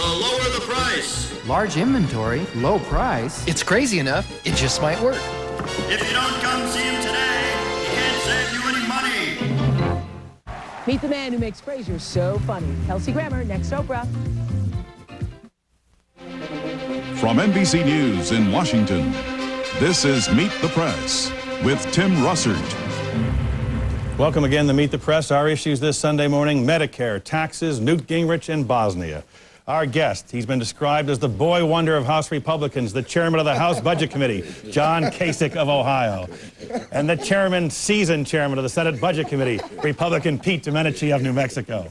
the lower the price. Large inventory, low price. It's crazy enough, it just might work. If you don't come see him today, he can't save you any money. Meet the man who makes Frasier so funny. Kelsey Grammer, next Oprah. From NBC News in Washington, this is Meet the Press with Tim Russert. Welcome again to Meet the Press. Our issues this Sunday morning: Medicare, taxes, Newt Gingrich, and Bosnia. Our guest, he's been described as the boy wonder of House Republicans, the chairman of the House Budget Committee, John Kasich of Ohio, and the seasoned chairman of the Senate Budget Committee, Republican Pete Domenici of New Mexico.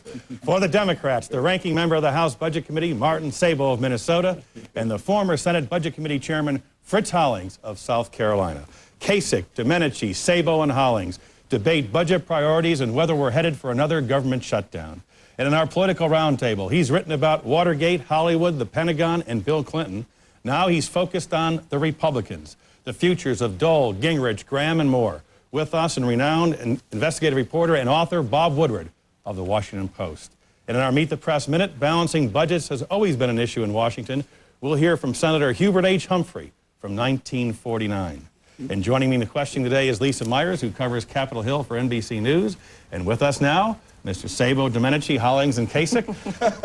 For the Democrats, the ranking member of the House Budget Committee, Martin Sabo of Minnesota, and the former Senate Budget Committee chairman, Fritz Hollings of South Carolina. Kasich, Domenici, Sabo, and Hollings debate budget priorities and whether we're headed for another government shutdown. And in our political roundtable, he's written about Watergate, Hollywood, the Pentagon, and Bill Clinton. Now he's focused on the Republicans, the futures of Dole, Gingrich, Graham, and more. With us, and renowned investigative reporter and author Bob Woodward of the Washington Post. And in our Meet the Press Minute, balancing budgets has always been an issue in Washington. We'll hear from Senator Hubert H. Humphrey from 1949. And joining me in the question today is Lisa Myers, who covers Capitol Hill for NBC News. And with us now, Mr. Sabo, Domenici, Hollings, and Kasich.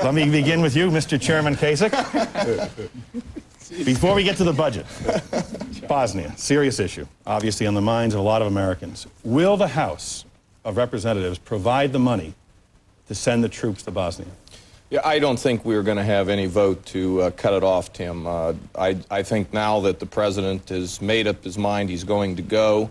Let me begin with you, Mr. Chairman Kasich. Before we get to the budget, Bosnia, serious issue, obviously on the minds of a lot of Americans. Will the House of Representatives provide the money to send the troops to Bosnia? Yeah, I don't think we're going to have any vote to cut it off, Tim. I think now that the president has made up his mind he's going to go,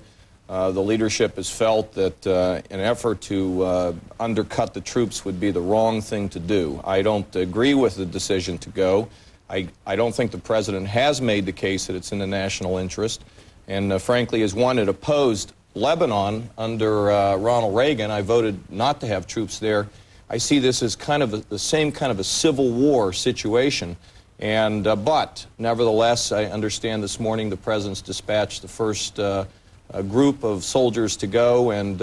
the leadership has felt that an effort to undercut the troops would be the wrong thing to do. I don't agree with the decision to go. I don't think the president has made the case that it's in the national interest. And frankly, as one that opposed Lebanon under Ronald Reagan, I voted not to have troops there. I see this as kind of the same kind of a civil war situation. And but nevertheless, I understand this morning the president's dispatched the first a group of soldiers to go, and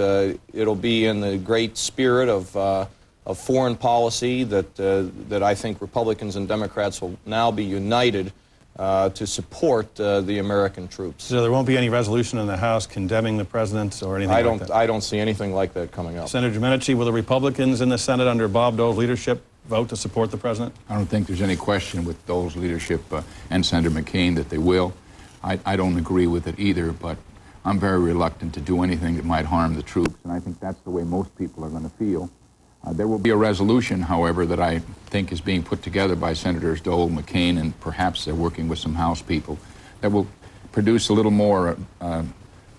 it'll be in the great spirit of foreign policy that I think Republicans and Democrats will now be united to support the American troops. So there won't be any resolution in the House condemning the president or anything like that? I don't see anything like that coming up. Senator Domenici, will the Republicans in the Senate under Bob Dole's leadership vote to support the president? I don't think there's any question with Dole's leadership and Senator McCain that they will. I don't agree with it either, but I'm very reluctant to do anything that might harm the troops, and I think that's the way most people are going to feel. There will be a resolution, however, that I think is being put together by Senators Dole, McCain, and perhaps they're working with some House people, that will produce a little more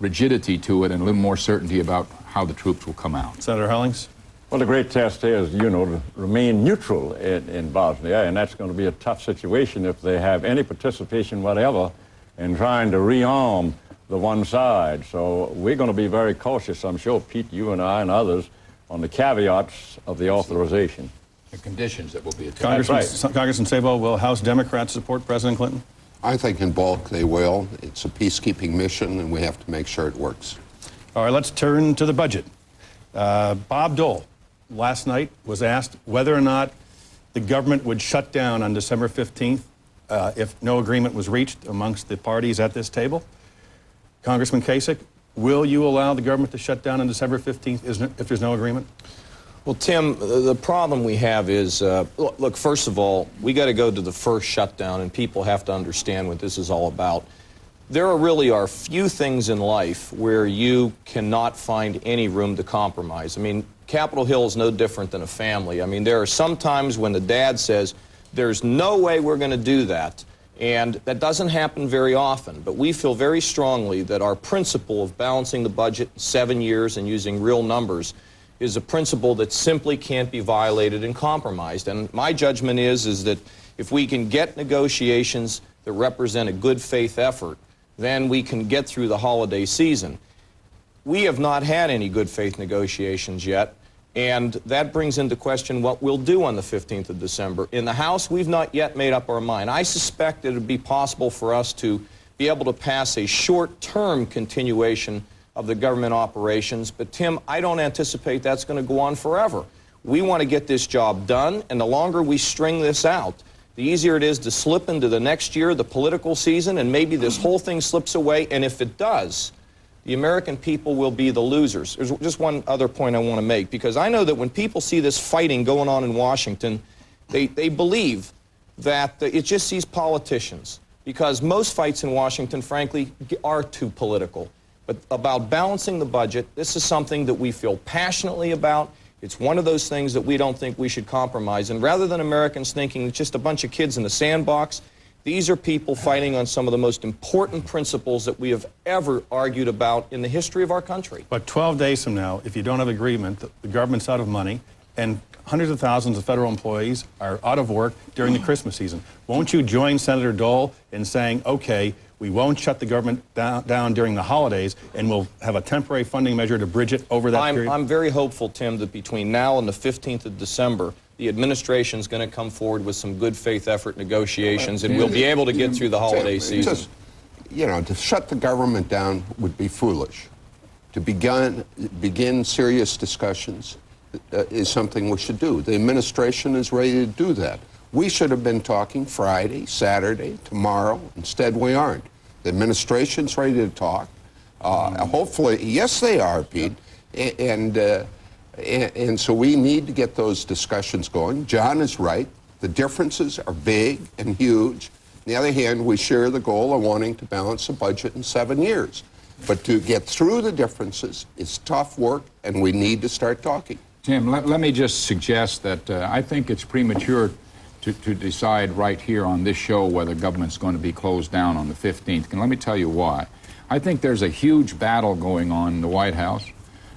rigidity to it and a little more certainty about how the troops will come out. Senator Hollings? Well, the great test is, to remain neutral in Bosnia, and that's going to be a tough situation if they have any participation whatever in trying to rearm the one side. So we're going to be very cautious, I'm sure, Pete, you and I and others, on the caveats of the authorization. The conditions that will be attached. Congressman Sabo, will House Democrats support President Clinton? I think in bulk they will. It's a peacekeeping mission, and we have to make sure it works. All right, let's turn to the budget. Bob Dole last night was asked whether or not the government would shut down on December 15th if no agreement was reached amongst the parties at this table. Congressman Kasich, will you allow the government to shut down on December 15th if there's no agreement? Well, Tim, the problem we have is, look, first of all, we got to go to the first shutdown, and people have to understand what this is all about. There really are few things in life where you cannot find any room to compromise. I mean, Capitol Hill is no different than a family. I mean, there are some times when the dad says, there's no way we're going to do that. And that doesn't happen very often, but we feel very strongly that our principle of balancing the budget in 7 years and using real numbers is a principle that simply can't be violated and compromised. And my judgment is that if we can get negotiations that represent a good faith effort, then we can get through the holiday season. We have not had any good faith negotiations yet. And that brings into question what we'll do on the 15th of December. In the House, we've not yet made up our mind. I suspect that it would be possible for us to be able to pass a short-term continuation of the government operations. But, Tim, I don't anticipate that's going to go on forever. We want to get this job done, and the longer we string this out, the easier it is to slip into the next year, the political season, and maybe this whole thing slips away. And if it does, the American people will be the losers. There's just one other point I want to make, because I know that when people see this fighting going on in Washington, they believe that it's just these politicians, because most fights in Washington, frankly, are too political. But about balancing the budget, this is something that we feel passionately about. It's one of those things that we don't think we should compromise. And rather than Americans thinking it's just a bunch of kids in the sandbox, these are people fighting on some of the most important principles that we have ever argued about in the history of our country. But 12 days from now, if you don't have agreement, the government's out of money, and hundreds of thousands of federal employees are out of work during the Christmas season. Won't you join Senator Dole in saying, okay, we won't shut the government down during the holidays, and we'll have a temporary funding measure to bridge it over that period? I'm very hopeful, Tim, that between now and the 15th of December, the administration is going to come forward with some good faith effort negotiations, and we'll be able to get through the holiday season. Just, you know, to shut the government down would be foolish. To begin serious discussions is something we should do. The administration is ready to do that. We should have been talking Friday, Saturday, tomorrow. Instead, we aren't. The administration's ready to talk. Hopefully, yes, they are, Pete. And so we need to get those discussions going. John is right. The differences are big and huge. On the other hand, we share the goal of wanting to balance the budget in 7 years. But to get through the differences is tough work, and we need to start talking. Tim, let me just suggest that I think it's premature to decide right here on this show whether government's going to be closed down on the 15th. And let me tell you why. I think there's a huge battle going on in the White House.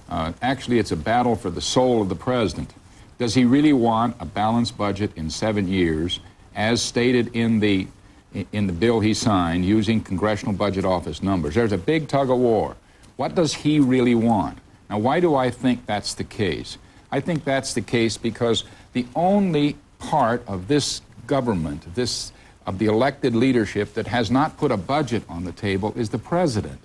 Actually, it's a battle for the soul of the president. Does he really want a balanced budget in 7 years, as stated in the bill he signed using Congressional Budget Office numbers? There's a big tug of war. What does he really want? Now, why do I think that's the case? I think that's the case because the only part of this government, of the elected leadership that has not put a budget on the table is the president.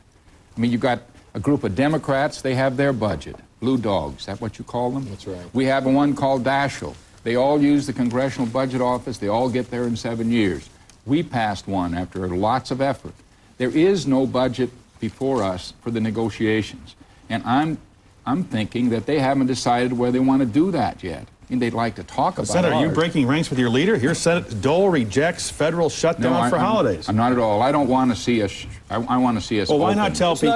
I mean, you've got a group of Democrats, they have their budget. Blue dogs, is that what you call them? That's right. We have one called Daschle. They all use the Congressional Budget Office. They all get there in 7 years. We passed one after lots of effort. There is no budget before us for the negotiations. And I'm thinking that they haven't decided where they want to do that yet. I mean, they'd like to talk about it. Senator, are you breaking ranks with your leader? Here, Dole rejects federal shutdown for holidays. I'm not at all. I don't want to see us. I want to see us. Well, why open. not tell people?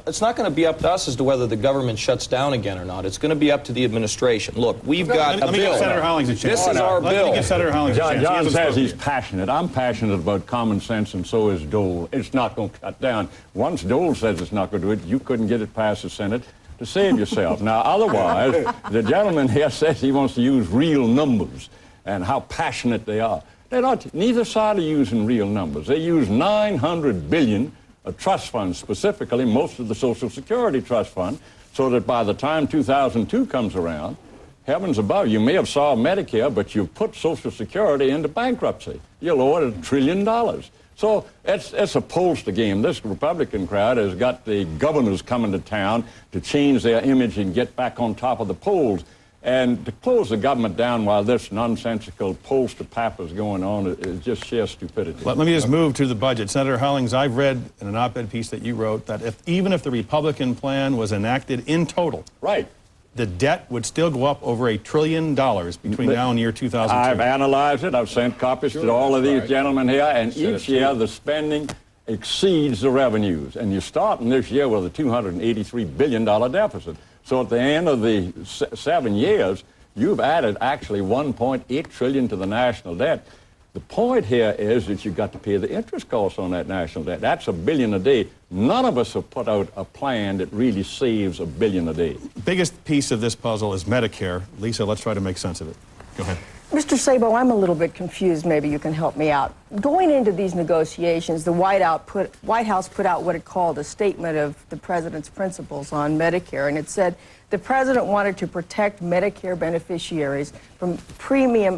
It's not going to be up to us as to whether the government shuts down again or not. It's going to be up to the administration. Look, we've got a bill. Let me give Senator Hollings a chance. This is our bill. Let me give Senator Hollings a chance. John says he's passionate. I'm passionate about common sense, and so is Dole. It's not going to cut down. Once Dole says it's not going to do it, you couldn't get it past the Senate to save yourself. Now, otherwise, the gentleman here says he wants to use real numbers and how passionate they are. They're not, neither side are using real numbers. They use $900 billion of trust funds, specifically most of the Social Security trust fund, so that by the time 2002 comes around, heavens above, you may have solved Medicare, but you've put Social Security into bankruptcy. You'll owe it $1 trillion. So it's a pollster game. This Republican crowd has got the governors coming to town to change their image and get back on top of the polls. And to close the government down while this nonsensical pollster pap is going on is just sheer stupidity. Let me just move to the budget. Senator Hollings, I've read in an op-ed piece that you wrote that even if the Republican plan was enacted in total, right, the debt would still go up over $1 trillion between now and year 2002. I've analyzed it. I've sent copies to all of these gentlemen here, and each year the spending exceeds the revenues. And you're starting this year with a $283 billion deficit. So at the end of the 7 years, you've added actually $1.8 trillion to the national debt. The point here is that you've got to pay the interest costs on that national debt. That's $1 billion a day. None of us have put out a plan that really saves $1 billion a day. The biggest piece of this puzzle is Medicare. Lisa, let's try to make sense of it. Go ahead. Mr. Sabo, I'm a little bit confused. Maybe you can help me out. Going into these negotiations, the White House put out what it called a statement of the president's principles on Medicare, and it said the president wanted to protect Medicare beneficiaries from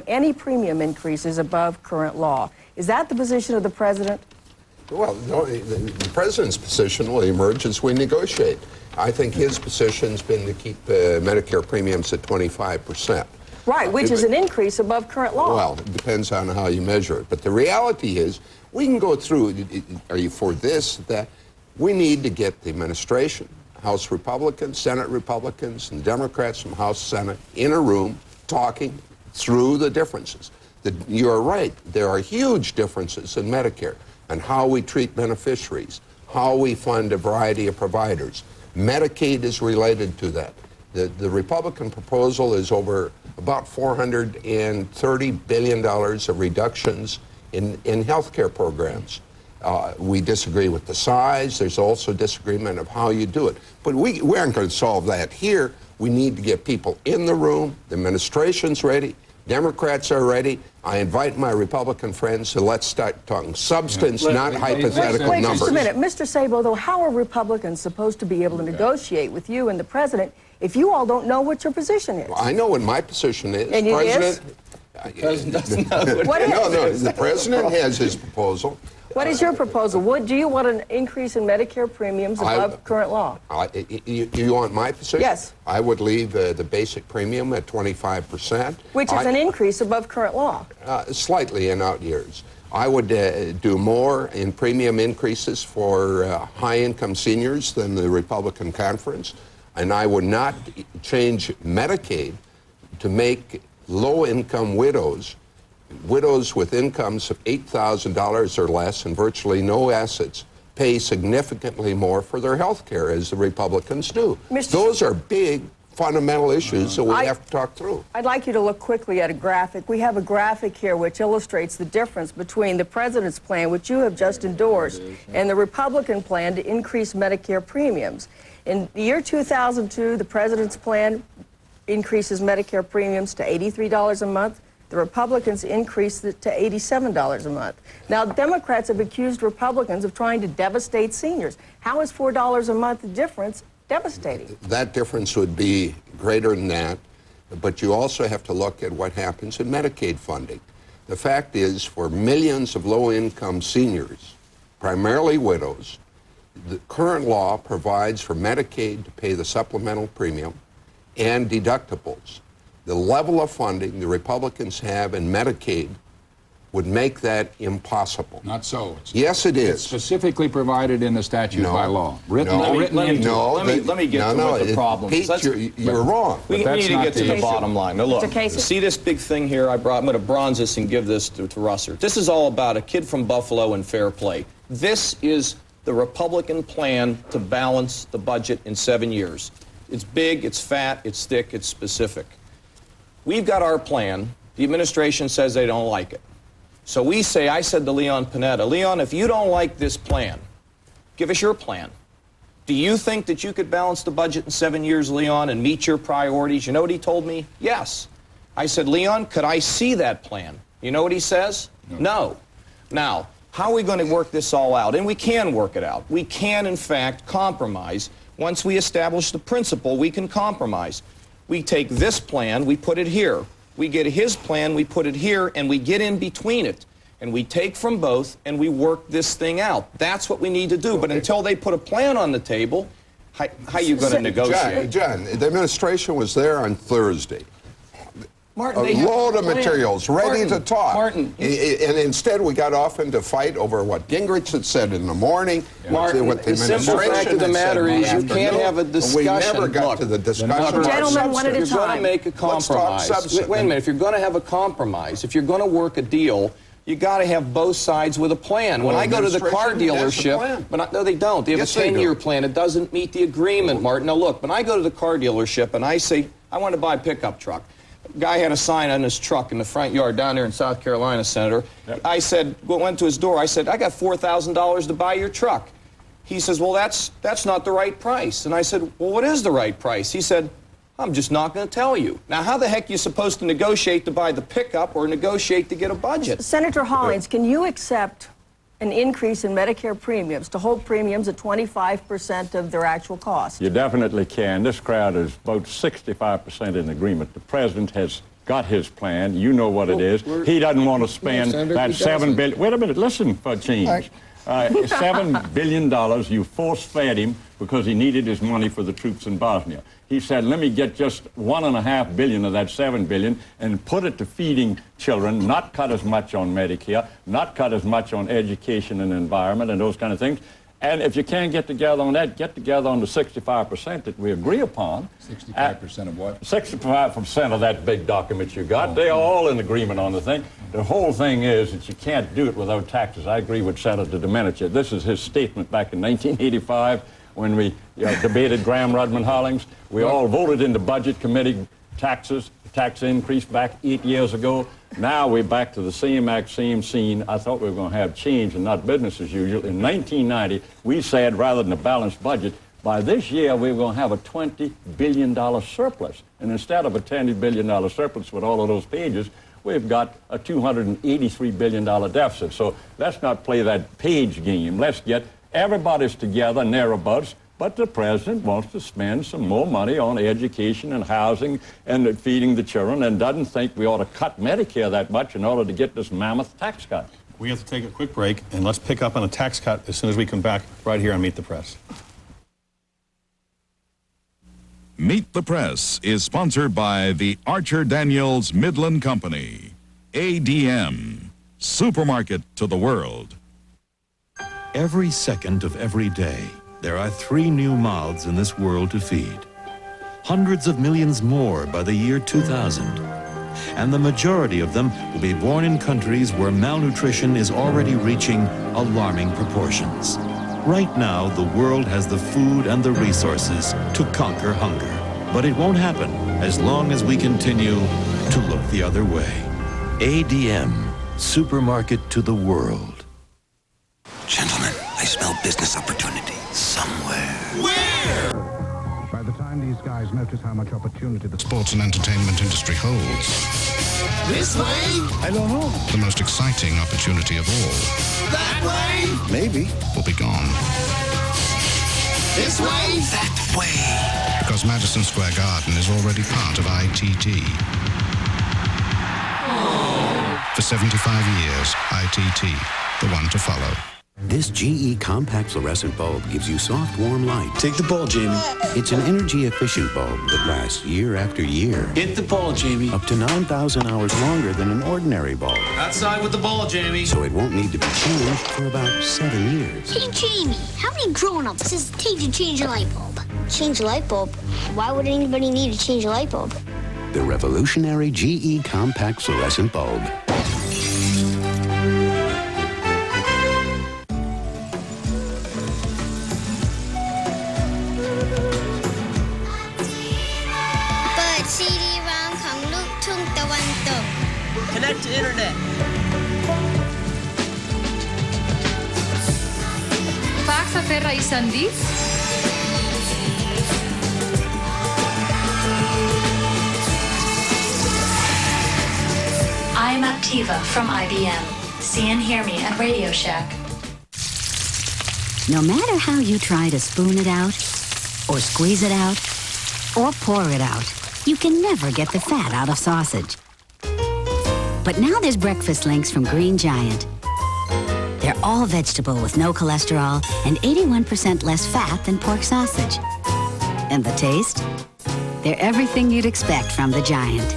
any premium increases above current law. Is that the position of the president? Well, no, the president's position will emerge as we negotiate. I think his position's been to keep Medicare premiums at 25%. Right, which is an increase above current law. Well, it depends on how you measure it. But the reality is, we can go through, are you for this, that? We need to get the administration, House Republicans, Senate Republicans, and Democrats from House, Senate in a room talking through the differences. You're right, there are huge differences in Medicare and how we treat beneficiaries, how we fund a variety of providers. Medicaid is related to that. The Republican proposal is over about $430 billion of reductions in health care programs. We disagree with the size. There's also disagreement of how you do it. But we aren't going to solve that here. We need to get people in the room. The administration's ready. Democrats are ready. I invite my Republican friends to let's start talking substance, not hypothetical Wait numbers. just a minute. Mr. Sabo, though, how are Republicans supposed to be able to negotiate with you and the president if you all don't know what your position is? Well, I know what my position is. And it is? The president doesn't know. What is? No, the president has his proposal. What is your proposal? Do you want an increase in Medicare premiums above current law? You want my position? Yes. I would leave the basic premium at 25%. Which is an increase above current law. Slightly in out years. I would do more in premium increases for high-income seniors than the Republican conference, and I would not change Medicaid to make low-income widows with incomes of $8,000 or less and virtually no assets pay significantly more for their health care, as the Republicans do. Those are big, fundamental issues that we have to talk through. I'd like you to look quickly at a graphic. We have a graphic here which illustrates the difference between the president's plan, which you have just endorsed, and the Republican plan to increase Medicare premiums. In the year 2002, the president's plan increases Medicare premiums to $83 a month. The Republicans increased it to $87 a month. Now, Democrats have accused Republicans of trying to devastate seniors. How is $4 a month difference devastating? That difference would be greater than that, but you also have to look at what happens in Medicaid funding. The fact is, for millions of low-income seniors, primarily widows, the current law provides for Medicaid to pay the supplemental premium and deductibles. The level of funding the Republicans have in Medicaid would make that impossible. Not so. Yes, it is. It's specifically provided in the statute by law. Let me get to what the problem is. Pete, you're wrong. We need to get to the bottom line. Now, look, Casey. see this big thing here? I'm going to bronze this and give this to Russer. This is all about a kid from Buffalo and fair play. This is the Republican plan to balance the budget in 7 years. It's big, it's fat, it's thick, it's specific. We've got our plan. The administration says they don't like it. So we say, I said to Leon Panetta, Leon, if you don't like this plan, give us your plan. Do you think that you could balance the budget in 7 years, Leon, and meet your priorities? You know what he told me? Yes. I said, Leon, could I see that plan? You know what he says? No. Now, how are we going to work this all out? And we can work it out. We can, in fact, compromise. Once we establish the principle, we can compromise. We take this plan, we put it here. We get his plan, we put it here, and we get in between it. And we take from both, and we work this thing out. That's what we need to do. But until they put a plan on the table, how are you going to negotiate? John, the administration was there on Thursday. Martin, A load of materials ready to talk. Martin, and instead we got off into fight over what Gingrich had said in the morning. Martin, what the simple fact of the matter is you can't have a discussion. We never got to the discussion. Gentlemen, one at a If you're going to time. make a compromise, wait a minute, if you're going to have a compromise, if you're going to work a deal, you got to have both sides with a plan. When I go to the car dealership, no, they don't. They have a 10-year plan. It doesn't meet the agreement, Martin. Now, look, when I go to the car dealership and I say, I want to buy a pickup truck, guy had a sign on his truck in the front yard down there in South Carolina, Senator. Yep. I said, went to his door. I said, I got $4,000 to buy your truck. He says, well, that's not the right price. And I said, well, what is the right price? He said, I'm just not going to tell you. Now, how the heck are you supposed to negotiate to buy the pickup or negotiate to get a budget? Senator Hollins, can you accept an increase in Medicare premiums to hold premiums at 25% of their actual cost? You definitely can. This crowd is about 65% in agreement. The president has got his plan. You know what it is. He doesn't want to spend that $7 billion. Wait a minute. Listen, for a change. $7 billion you force-fed him because he needed his money for the troops in Bosnia. He said, let me get just $1.5 billion of that $7 billion and put it to feeding children, not cut as much on Medicare, not cut as much on education and environment and those kind of things. And if you can't get together on that, get together on the 65% that we agree upon. 65% of what? 65% of that big document you got. They're all in agreement on the thing. The whole thing is that you can't do it without taxes. I agree with Senator Domenici. This is his statement back in 1985 when we debated Graham-Rudman Hollings. We all voted in the Budget Committee tax increase back 8 years ago. Now we're back to the same scene. I thought we were going to have change and not business as usual. In 1990, we said rather than a balanced budget, by this year we were going to have a $20 billion surplus. And instead of a $10 billion surplus with all of those pages, we've got a $283 billion deficit. So let's not play that page game. Let's get everybody's together, thereabouts. But the president wants to spend some more money on education and housing and feeding the children and doesn't think we ought to cut Medicare that much in order to get this mammoth tax cut. We have to take a quick break, and let's pick up on a tax cut as soon as we come back right here on Meet the Press. Meet the Press is sponsored by the Archer Daniels Midland Company. ADM, supermarket to the world. Every second of every day, there are 3 new mouths in this world to feed. Hundreds of millions more by the year 2000. And the majority of them will be born in countries where malnutrition is already reaching alarming proportions. Right now, the world has the food and the resources to conquer hunger. But it won't happen as long as we continue to look the other way. ADM, supermarket to the world. Gentlemen, I smell business opportunity somewhere. Where? By the time these guys notice how much opportunity the sports and entertainment industry holds. This way? I don't know. The most exciting opportunity of all. That way? Maybe. Will be gone. This way? That way. Because Madison Square Garden is already part of ITT. For 75 years, ITT, the one to follow. This GE compact fluorescent bulb gives you soft, warm light. Take the ball, Jamie. It's an energy-efficient bulb that lasts year after year. Hit the ball, Jamie. Up to 9,000 hours longer than an ordinary bulb. Outside with the ball, Jamie. So it won't need to be changed for about 7 years. Hey, Jamie, how many grown-ups does it take to change a light bulb? Change a light bulb? Why would anybody need to change a light bulb? The revolutionary GE compact fluorescent bulb. Connect to internet. Fax a fer isang dis? I'm Activa from IBM. See and hear me at Radio Shack. No matter how you try to spoon it out, or squeeze it out, or pour it out, you can never get the fat out of sausage. But now there's breakfast links from Green Giant. They're all vegetable with no cholesterol and 81% less fat than pork sausage. And the taste? They're everything you'd expect from the Giant.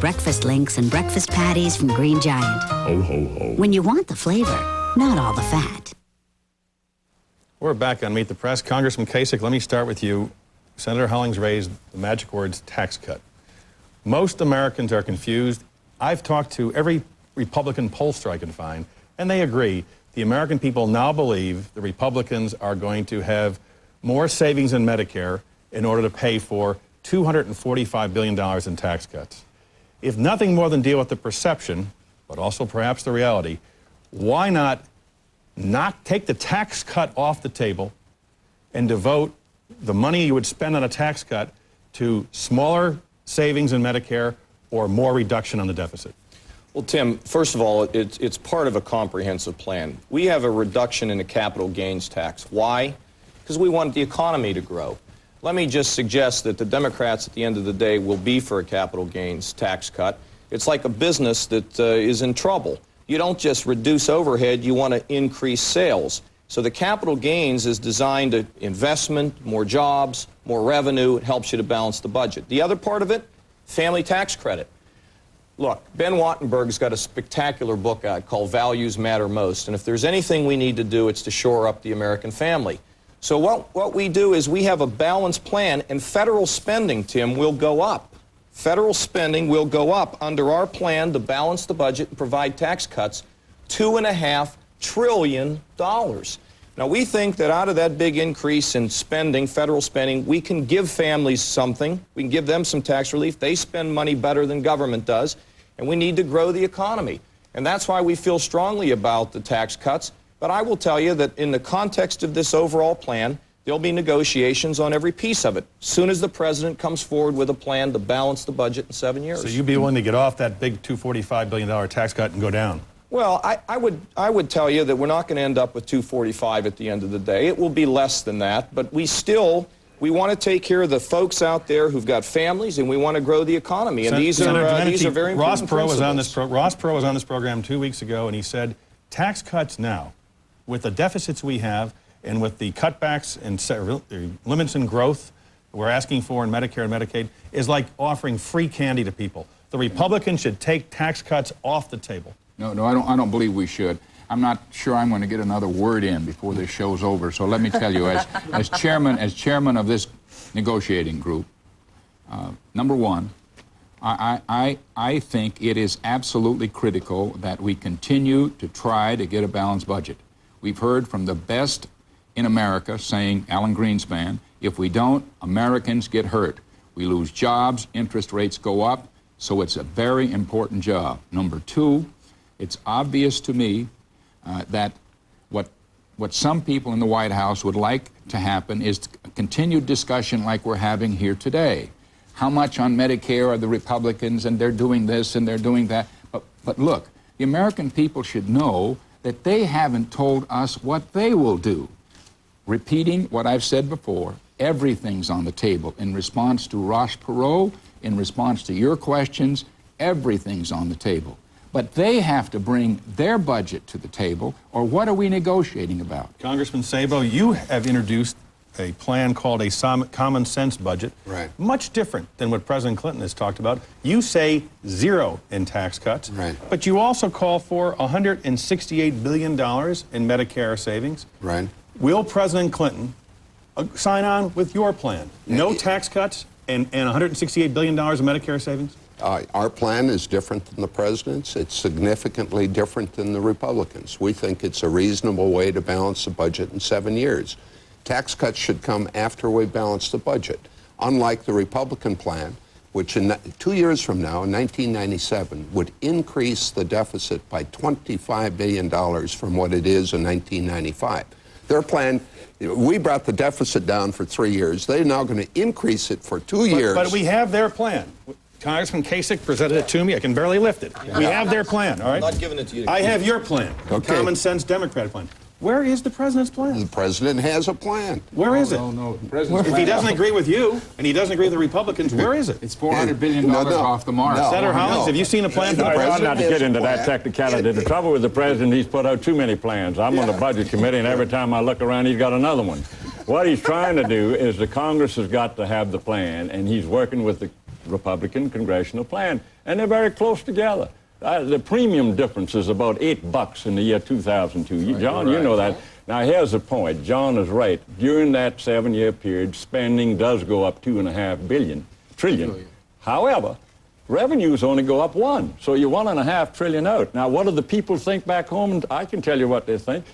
Breakfast links and breakfast patties from Green Giant. Ho, ho, ho. When you want the flavor, not all the fat. We're back on Meet the Press. Congressman Kasich, let me start with you. Senator Hollings raised the magic words tax cut. Most Americans are confused. I've talked to every Republican pollster I can find, and they agree. The American people now believe the Republicans are going to have more savings in Medicare in order to pay for $245 billion in tax cuts. If nothing more than deal with the perception, but also perhaps the reality, why not take the tax cut off the table and devote the money you would spend on a tax cut to smaller savings in Medicare or more reduction on the deficit? Well, Tim, first of all, it's part of a comprehensive plan. We have a reduction in the capital gains tax. Why? Because we want the economy to grow. Let me just suggest that the Democrats at the end of the day will be for a capital gains tax cut. It's like a business that is in trouble. you don't just reduce overhead, you want to increase sales. So the capital gains is designed to investment, more jobs, more revenue. It helps you to balance the budget. The other part of it, family tax credit. Look, Ben Wattenberg's got a spectacular book out called Values Matter Most, and if there's anything we need to do, it's to shore up the American family. So what we do is we have a balanced plan, and federal spending, Tim, will go up. Federal spending will go up under our plan to balance the budget and provide tax cuts, $2.5 trillion. Now, we think that out of that big increase in spending, federal spending, we can give families something. We can give them some tax relief. They spend money better than government does, and we need to grow the economy. And that's why we feel strongly about the tax cuts. But I will tell you that in the context of this overall plan, there'll be negotiations on every piece of it, as soon as the president comes forward with a plan to balance the budget in 7 years. So you'd be willing to get off that big $245 billion tax cut and go down? Well, I would tell you that we're not going to end up with 245 at the end of the day. It will be less than that, but we want to take care of the folks out there who've got families, and we want to grow the economy. And these are very important Ross Perot was on this principles. program 2 weeks ago, and he said, tax cuts now, with the deficits we have, and with the cutbacks and limits in growth we're asking for in Medicare and Medicaid, is like offering free candy to people. The Republicans should take tax cuts off the table. No, I don't believe we should. I'm not sure I'm going to get another word in before this show's over. So let me tell you, as chairman of this negotiating group, number one, I think it is absolutely critical that we continue to try to get a balanced budget. We've heard from the best in America saying, Alan Greenspan, if we don't, Americans get hurt. We lose jobs, interest rates go up, so it's a very important job. Number two, it's obvious to me that what some people in the White House would like to happen is a continued discussion like we're having here today. How much on Medicare are the Republicans, and they're doing this and they're doing that. But look, the American people should know that they haven't told us what they will do. Repeating what I've said before, everything's on the table. In response to Ross Perot, in response to your questions, everything's on the table. But they have to bring their budget to the table, or what are we negotiating about? Congressman Sabo, you have introduced a plan called a common sense budget. Right. Much different than what President Clinton has talked about. You say zero in tax cuts. Right. But you also call for $168 billion in Medicare savings. Right. Will President Clinton sign on with your plan? No tax cuts and $168 billion in Medicare savings? Our plan is different than the president's. It's significantly different than the Republicans. We think it's a reasonable way to balance the budget in 7 years. Tax cuts should come after we balance the budget. Unlike the Republican plan, which in 2 years from now, in 1997, would increase the deficit by $25 billion from what it is in 1995. Their plan, we brought the deficit down for 3 years. They're now going to increase it for 2 years. But we have their plan. Congressman Kasich presented it to me. I can barely lift it. We have their plan, all right? I'm not giving it to you. I have your plan. Okay. Common sense Democratic plan. Where is the president's plan? The president has a plan. Where is it? No. If he doesn't agree with you, and he doesn't agree with the Republicans, where is it? It's $400 billion off the mark. Senator Hollins, have you seen a plan for the I ought president? not to get into that technicality. The trouble with the president, he's put out too many plans. I'm on the budget committee, and every time I look around, he's got another one. What he's trying to do is the Congress has got to have the plan, and he's working with the Republican congressional plan, and they're very close together. The premium difference is about $8 in the year 2002. John, you know that. Now, here's the point. John is right. During that 7-year period, spending does go up $2.5 trillion. However, revenues only go up 1. So you're $1.5 trillion out. Now, what do the people think back home? And I can tell you what they think.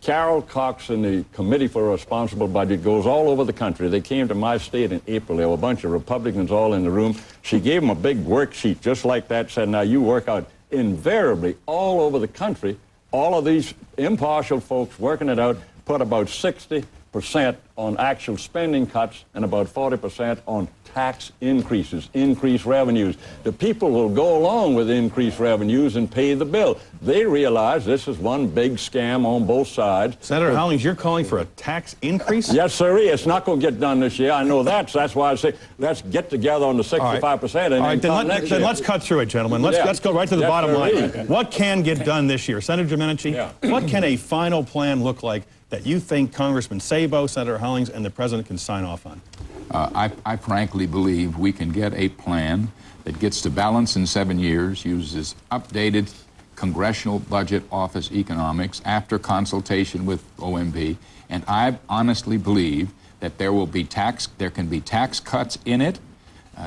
Carol Cox and the Committee for a Responsible Budget goes all over the country. They came to my state in April. There were a bunch of Republicans all in the room. She gave them a big worksheet just like that, said, now you work out. Invariably, all over the country, all of these impartial folks working it out put about 60 40% on actual spending cuts and about 40% on tax increases, increased revenues. The people will go along with increased revenues and pay the bill. They realize this is one big scam on both sides. Senator Hollings, you're calling for a tax increase? Yes, sir. It's not going to get done this year. I know that. So that's why I say let's get together on the 65% and then let's cut through it, gentlemen. Let's go right to the bottom line. What can get done this year? Senator Domenici, what can a final plan look like that you think Congressman Sabo, Senator Hollings, and the President can sign off on? I frankly believe we can get a plan that gets to balance in 7 years, uses updated Congressional Budget Office economics after consultation with OMB, and I honestly believe that there can be tax cuts in it.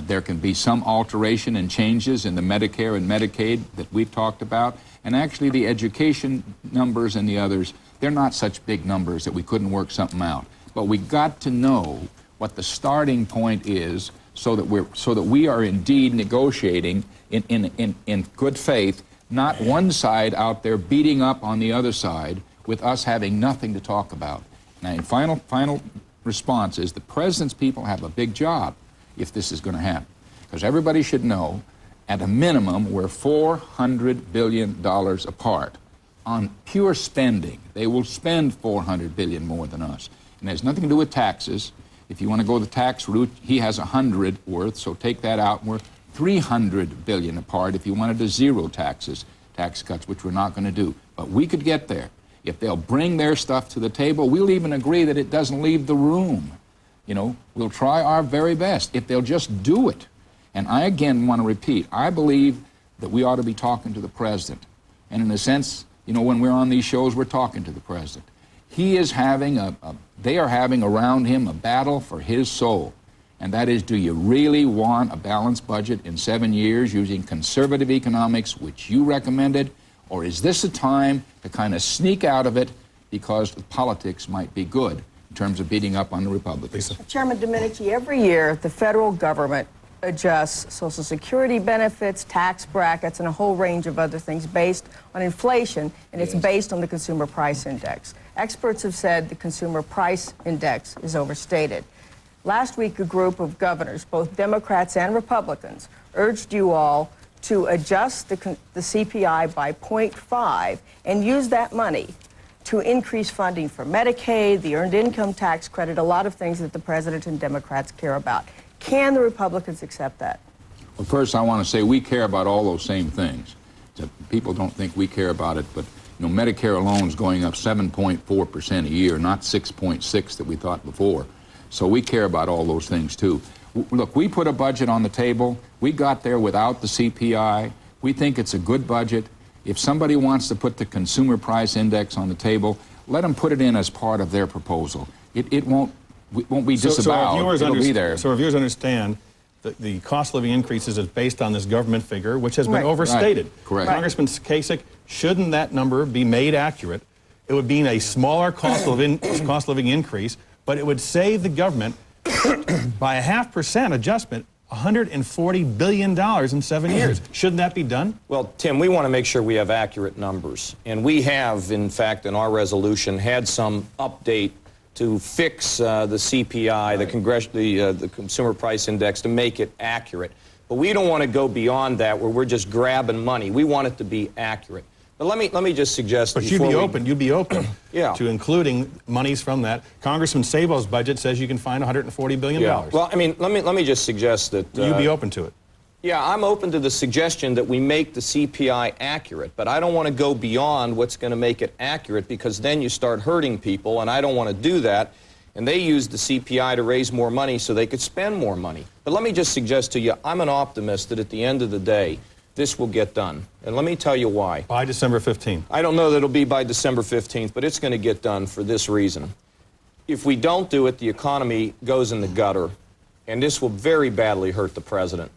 There can be some alteration and changes in the Medicare and Medicaid that we've talked about, and actually the education numbers and the others, they're not such big numbers that we couldn't work something out. But we got to know what the starting point is so that we are indeed negotiating in good faith, not one side out there beating up on the other side with us having nothing to talk about. Now, final response is the President's people have a big job if this is going to happen. Because everybody should know, at a minimum, we're $400 billion apart on pure spending. They will spend $400 billion more than us. And it has nothing to do with taxes. If you want to go the tax route, he has 100 worth, so take that out, and we're $300 billion apart if you wanted to zero tax cuts, which we're not going to do. But we could get there. If they'll bring their stuff to the table, we'll even agree that it doesn't leave the room. You know, we'll try our very best if they'll just do it. And I again want to repeat, I believe that we ought to be talking to the President. And in a sense, you know, when we're on these shows, we're talking to the President. He is having they are having around him a battle for his soul. And that is, do you really want a balanced budget in 7 years using conservative economics, which you recommended? Or is this a time to kind of sneak out of it because the politics might be good in terms of beating up on the Republicans? Lisa. Chairman Domenici, every year the federal government adjusts Social Security benefits, tax brackets, and a whole range of other things based on inflation, and it's based on the Consumer Price Index. Experts have said the Consumer Price Index is overstated. Last week, a group of governors, both Democrats and Republicans, urged you all to adjust the CPI by 0.5 and use that money to increase funding for Medicaid, the Earned Income Tax Credit, a lot of things that the President and Democrats care about. Can the Republicans accept that? Well, first, I want to say we care about all those same things. People don't think we care about it, but you know, Medicare alone is going up 7.4% a year, not 6.6 that we thought before. So we care about all those things, too. Look, we put a budget on the table. We got there without the CPI. We think it's a good budget. If somebody wants to put the Consumer Price Index on the table, let them put it in as part of their proposal. It won't be disavowed. It'll be there. So our viewers understand that the cost of living increases is based on this government figure, which has been overstated. Right. Correct. Congressman Kasich, shouldn't that number be made accurate? It would mean a smaller cost of living increase, but it would save the government by a 0.5% adjustment, $140 billion in 7 years. Shouldn't that be done? Well, Tim, we want to make sure we have accurate numbers. And we have, in fact, in our resolution, had some update to fix the CPI, the Consumer Price Index, to make it accurate. But we don't want to go beyond that where we're just grabbing money. We want it to be accurate. But let me just suggest. But you'd be open to including monies from that. Congressman Sabo's budget says you can find $140 billion. Yeah. Well, I mean, let me just suggest that. You'd be open to it. Yeah, I'm open to the suggestion that we make the CPI accurate, but I don't want to go beyond what's going to make it accurate, because then you start hurting people, and I don't want to do that. And they used the CPI to raise more money so they could spend more money. But let me just suggest to you, I'm an optimist that at the end of the day, this will get done. And let me tell you why. By December 15th. I don't know that it'll be by December 15th, but it's going to get done for this reason. If we don't do it, the economy goes in the gutter, and this will very badly hurt the president.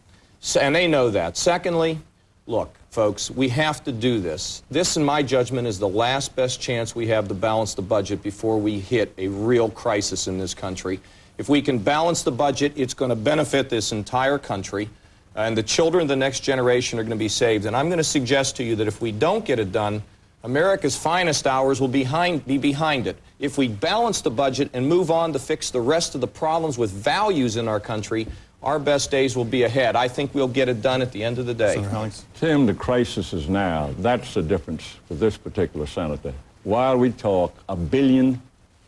And they know that. Secondly, look, folks, we have to do this. This, in my judgment, is the last best chance we have to balance the budget before we hit a real crisis in this country. If we can balance the budget, it's going to benefit this entire country, and the children of the next generation are going to be saved. And I'm going to suggest to you that if we don't get it done, America's finest hours will be behind it. If we balance the budget and move on to fix the rest of the problems with values in our country, our best days will be ahead. I think we'll get it done at the end of the day. Senator Hollings. Tim, the crisis is now. That's the difference for this particular senator. While we talk $1 billion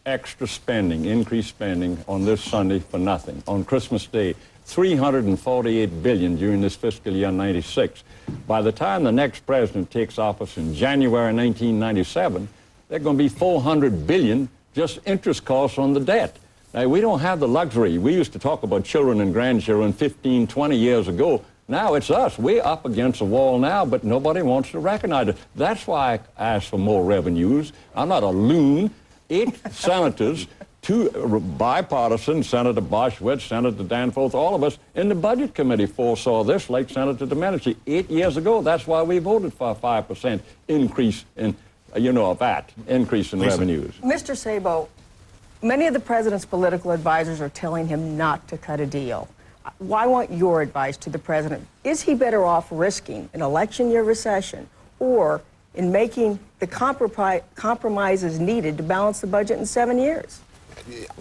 extra spending, increased spending on this Sunday for nothing. On Christmas Day, $348 billion during this fiscal year 96. By the time the next president takes office in January 1997, there are going to be $400 billion just interest costs on the debt. Now, we don't have the luxury. We used to talk about children and grandchildren 15, 20 years ago. Now it's us. We're up against a wall now, but nobody wants to recognize it. That's why I asked for more revenues. I'm not a loon. 8 senators, 2 bipartisan, Senator Boschwitz, Senator Danforth, all of us in the Budget Committee foresaw this, like Senator Domenici. 8 years ago, that's why we voted for a 5% increase in, VAT, increase in revenues. Mr. Sabo, many of the president's political advisors are telling him not to cut a deal. I want your advice to the president. Is he better off risking an election year recession or in making the compromises needed to balance the budget in 7 years?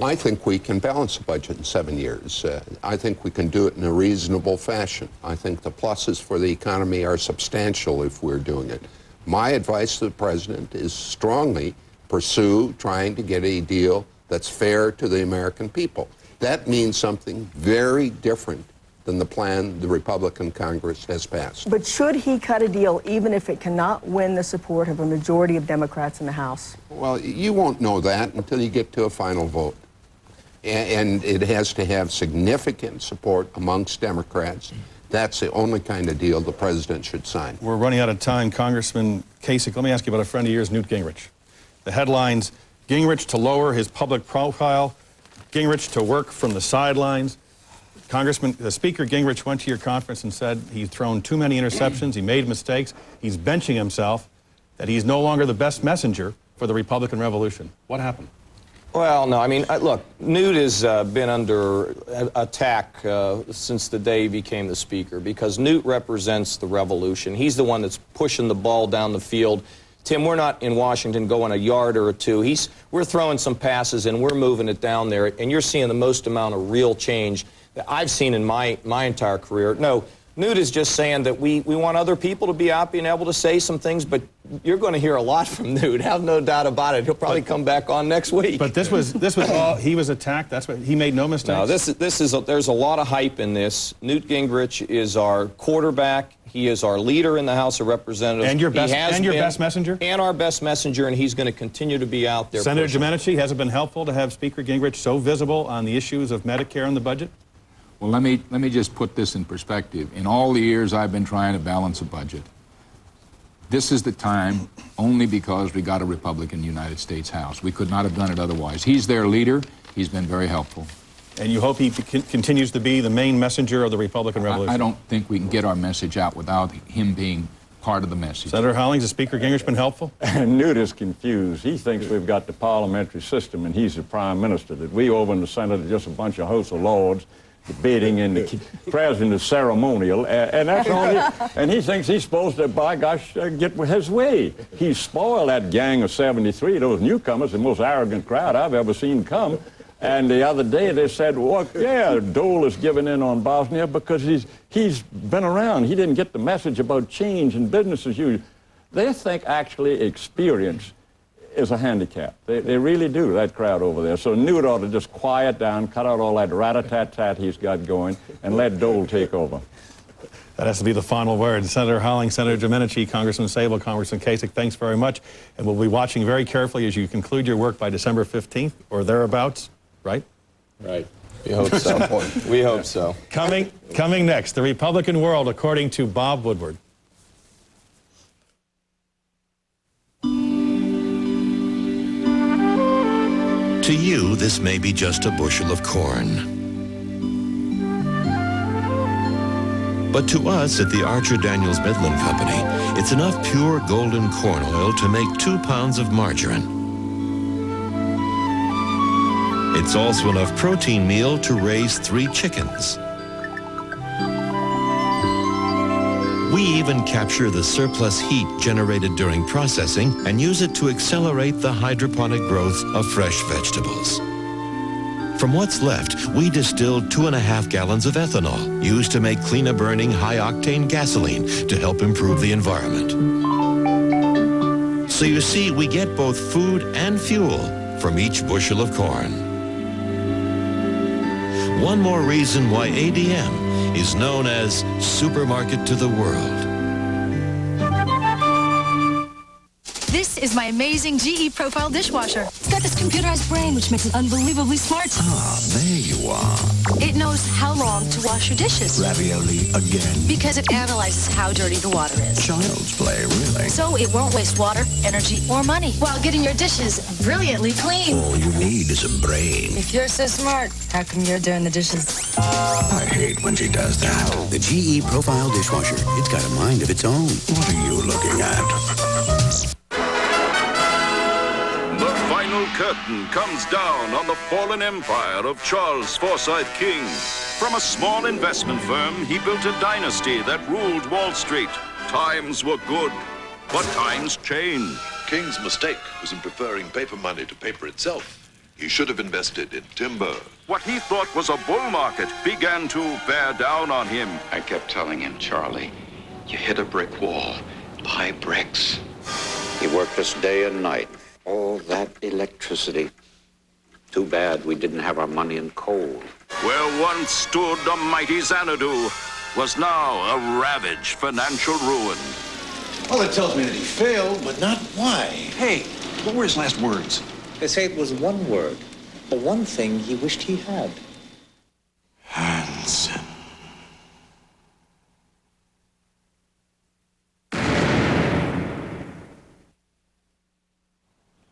I think we can balance the budget in 7 years. I think we can do it in a reasonable fashion. I think the pluses for the economy are substantial if we're doing it. My advice to the president is strongly pursue trying to get a deal that's fair to the American people. That means something very different than the plan the Republican Congress has passed. But should he cut a deal even if it cannot win the support of a majority of Democrats in the House? Well, you won't know that until you get to a final vote. And it has to have significant support amongst Democrats. That's the only kind of deal the president should sign. We're running out of time. Congressman Kasich, let me ask you about a friend of yours, Newt Gingrich. The headlines, Gingrich to lower his public profile, Gingrich to work from the sidelines. Speaker Gingrich went to your conference and said he's thrown too many interceptions, he made mistakes, he's benching himself, that he's no longer the best messenger for the Republican Revolution. What happened? Well, no, I mean, look, Newt has been under attack since the day he became the Speaker because Newt represents the revolution. He's the one that's pushing the ball down the field. Tim, we're not in Washington going a yard or two. We're throwing some passes and we're moving it down there, and you're seeing the most amount of real change that I've seen in my entire career. No, Newt is just saying that we want other people to be out being able to say some things, but you're going to hear a lot from Newt. Have no doubt about it. He'll probably come back on next week. But this was all, he was attacked. That's what he made no mistakes. No, there's a lot of hype in this. Newt Gingrich is our quarterback. He is our leader in the House of Representatives. And your best messenger? And our best messenger, and he's going to continue to be out there. Senator Domenici, has it been helpful to have Speaker Gingrich so visible on the issues of Medicare and the budget? Well, let me just put this in perspective. In all the years I've been trying to balance a budget, this is the time only because we got a Republican United States House. We could not have done it otherwise. He's their leader. He's been very helpful. And you hope he continues to be the main messenger of the Republican Revolution? I don't think we can get our message out without him being part of the message. Senator Hollings, has Speaker Gingrich been helpful? Newt is confused. He thinks we've got the parliamentary system and he's the prime minister, that we over in the Senate are just a bunch of House of Lords debating and the president is ceremonial, and that's only, and he thinks he's supposed to, by gosh, get his way. He's spoiled that gang of 73, those newcomers, the most arrogant crowd I've ever seen come. And the other day they said, well, yeah, Dole is giving in on Bosnia because he's been around. He didn't get the message about change and business as usual. They think actually experience is a handicap. They really do, that crowd over there. So Newt ought to just quiet down, cut out all that rat-a-tat-tat he's got going, and let Dole take over. That has to be the final word. Senator Hollings, Senator Domenici, Congressman Sable, Congressman Kasich, thanks very much. And we'll be watching very carefully as you conclude your work by December 15th or thereabouts, right? Right. We hope so. We hope so. Coming next, the Republican world, according to Bob Woodward. To you, this may be just a bushel of corn. But to us at the Archer Daniels Midland Company, it's enough pure golden corn oil to make 2 pounds of margarine. It's also enough protein meal to raise 3 chickens. We even capture the surplus heat generated during processing and use it to accelerate the hydroponic growth of fresh vegetables. From what's left, we distill 2.5 gallons of ethanol, used to make cleaner-burning, high-octane gasoline to help improve the environment. So you see, we get both food and fuel from each bushel of corn. One more reason why ADM is known as Supermarket to the World. This is my amazing GE Profile dishwasher. It's got this computerized brain, which makes it unbelievably smart. Ah, there you are. It knows how long to wash your dishes. Ravioli again. Because it analyzes how dirty the water is. Child's play, really. So it won't waste water, energy, or money while getting your dishes brilliantly clean. All you need is a brain. If you're so smart, how come you're doing the dishes? I hate when she does that. The GE Profile dishwasher. It's got a mind of its own. What are you looking at? The final curtain comes down on the fallen empire of Charles Forsyth King. From a small investment firm, he built a dynasty that ruled Wall Street. Times were good, but times change. King's mistake was in preferring paper money to paper itself. He should have invested in timber. What he thought was a bull market began to bear down on him. I kept telling him, Charlie, you hit a brick wall. Buy bricks. He worked us day and night. All that electricity. Too bad we didn't have our money in coal. Where once stood a mighty Xanadu was now a ravaged financial ruin. Well, it tells me that he failed, but not why. Hey, what were his last words? They say it was one word, the one thing he wished he had. Hansen.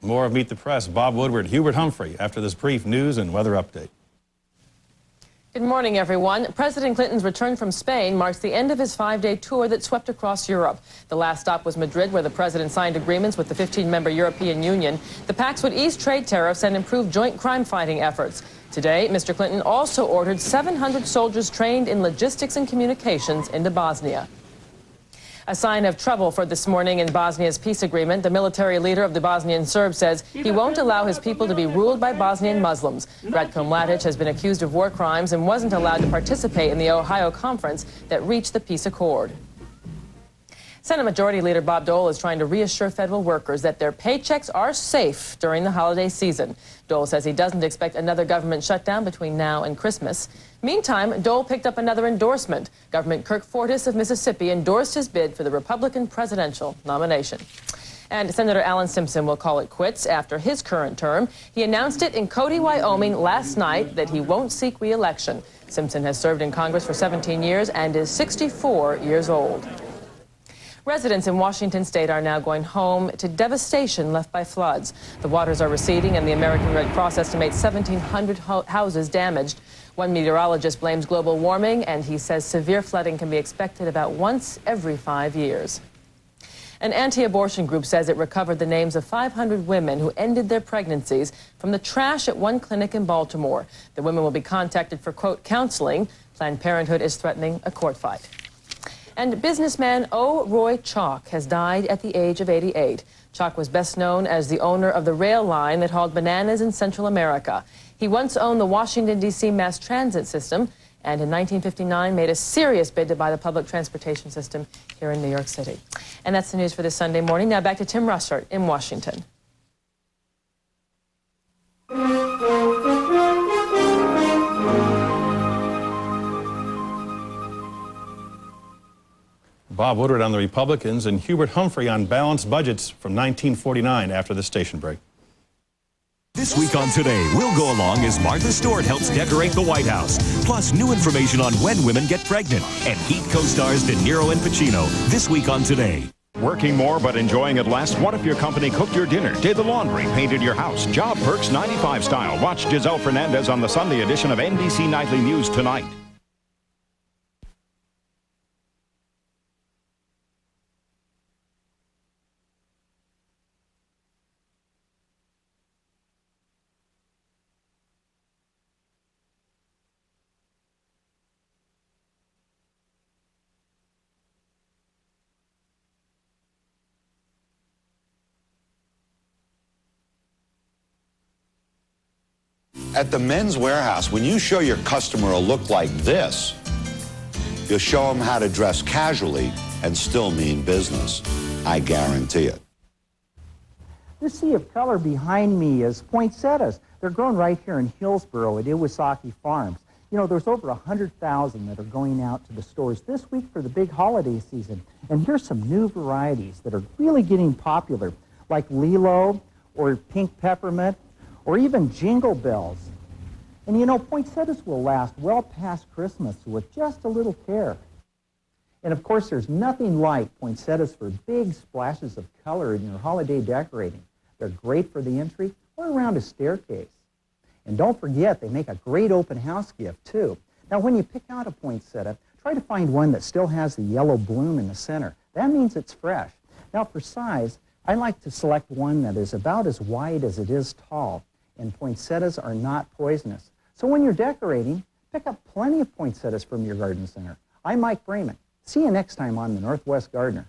More of Meet the Press. Bob Woodward, Hubert Humphrey, after this brief news and weather update. Good morning, everyone. President Clinton's return from Spain marks the end of his 5-day tour that swept across Europe. The last stop was Madrid, where the president signed agreements with the 15-member European Union. The pacts would ease trade tariffs and improve joint crime-fighting efforts. Today, Mr. Clinton also ordered 700 soldiers trained in logistics and communications into Bosnia. A sign of trouble for this morning in Bosnia's peace agreement. The military leader of the Bosnian Serbs says he won't allow his people to be ruled by Bosnian Muslims. Ratko Mladic has been accused of war crimes and wasn't allowed to participate in the Ohio conference that reached the peace accord. Senate Majority Leader Bob Dole is trying to reassure federal workers that their paychecks are safe during the holiday season. Dole says he doesn't expect another government shutdown between now and Christmas. Meantime, Dole picked up another endorsement. Governor Kirk Fortis of Mississippi endorsed his bid for the Republican presidential nomination. And Senator Alan Simpson will call it quits after his current term. He announced it in Cody, Wyoming last night that he won't seek re-election. Simpson has served in Congress for 17 years and is 64 years old. Residents in Washington state are now going home to devastation left by floods. The waters are receding, and the American Red Cross estimates 1,700 houses damaged. One meteorologist blames global warming, and he says severe flooding can be expected about once every 5 years. An anti-abortion group says it recovered the names of 500 women who ended their pregnancies from the trash at one clinic in Baltimore. The women will be contacted for, quote, counseling. Planned Parenthood is threatening a court fight. And businessman O. Roy Chalk has died at the age of 88. Chalk was best known as the owner of the rail line that hauled bananas in Central America. He once owned the Washington, D.C. mass transit system, and in 1959 made a serious bid to buy the public transportation system here in New York City. And that's the news for this Sunday morning. Now back to Tim Russert in Washington. Bob Woodward on the Republicans and Hubert Humphrey on balanced budgets from 1949 after the station break. This week on Today, we'll go along as Martha Stewart helps decorate the White House. Plus, new information on when women get pregnant. And Heat co-stars De Niro and Pacino. This week on Today. Working more but enjoying it less? What if your company cooked your dinner, did the laundry, painted your house? Job perks 95 style. Watch Giselle Fernandez on the Sunday edition of NBC Nightly News tonight. At the Men's Warehouse, when you show your customer a look like this, you'll show them how to dress casually and still mean business. I guarantee it. This sea of color behind me is poinsettias. They're grown right here in Hillsboro at Iwasaki Farms. You know, there's over 100,000 that are going out to the stores this week for the big holiday season. And here's some new varieties that are really getting popular, like Lilo, or Pink Peppermint, or even Jingle Bells. And you know, poinsettias will last well past Christmas with just a little care. And of course, there's nothing like poinsettias for big splashes of color in your holiday decorating. They're great for the entry or around a staircase. And don't forget, they make a great open house gift too. Now, when you pick out a poinsettia, try to find one that still has the yellow bloom in the center. That means it's fresh. Now, for size, I like to select one that is about as wide as it is tall. And poinsettias are not poisonous. So when you're decorating, pick up plenty of poinsettias from your garden center. I'm Mike Brayman. See you next time on the Northwest Gardener.